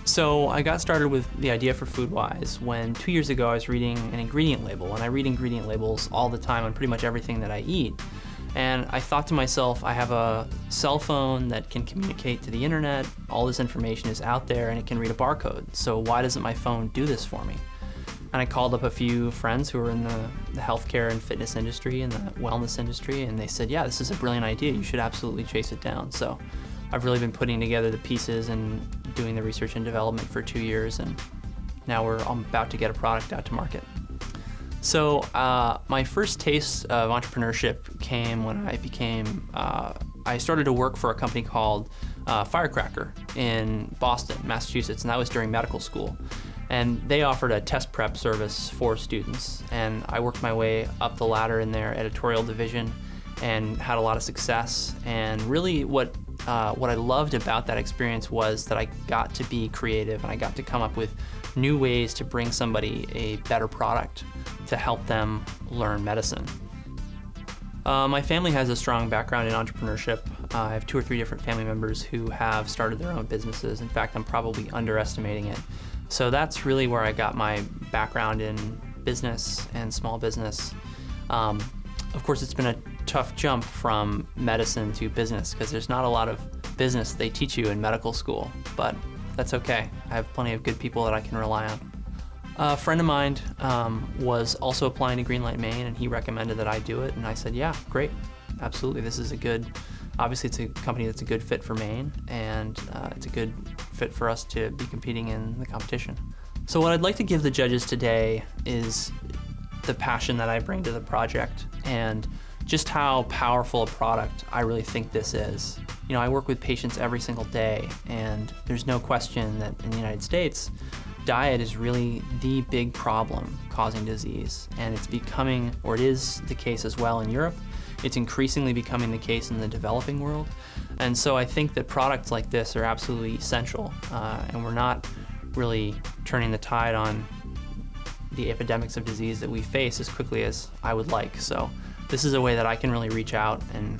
So I got started with the idea for Foodwise when 2 years ago I was reading an ingredient label, and I read ingredient labels all the time on pretty much everything that I eat. And I thought to myself, I have a cell phone that can communicate to the internet, all this information is out there and it can read a barcode, so why doesn't my phone do this for me? And I called up a few friends who were in the healthcare and fitness industry and the wellness industry, and they said, yeah, this is a brilliant idea, you should absolutely chase it down. So I've really been putting together the pieces and doing the research and development for 2 years, and now I'm about to get a product out to market. So my first taste of entrepreneurship came when I started to work for a company called Firecracker in Boston, Massachusetts, and that was during medical school. And they offered a test prep service for students, and I worked my way up the ladder in their editorial division and had a lot of success. And really what I loved about that experience was that I got to be creative and I got to come up with new ways to bring somebody a better product to help them learn medicine. My family has a strong background in entrepreneurship. I have 2 or 3 different family members who have started their own businesses. In fact, I'm probably underestimating it. So that's really where I got my background in business and small business. Of course, it's been a tough jump from medicine to business because there's not a lot of business they teach you in medical school, but that's okay. I have plenty of good people that I can rely on. A friend of mine was also applying to Greenlight, Maine, and he recommended that I do it, and I said, yeah, great, absolutely. Obviously it's a company that's a good fit for Maine, and it's a good fit for us to be competing in the competition. So what I'd like to give the judges today is the passion that I bring to the project and just how powerful a product I really think this is. You know, I work with patients every single day, and there's no question that in the United States, diet is really the big problem causing disease, and it's becoming, or it is the case as well in Europe. It's increasingly becoming the case in the developing world. And so I think that products like this are absolutely essential, and we're not really turning the tide on the epidemics of disease that we face as quickly as I would like. So this is a way that I can really reach out and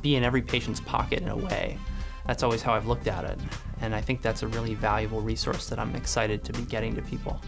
be in every patient's pocket in a way. That's always how I've looked at it. And I think that's a really valuable resource that I'm excited to be getting to people.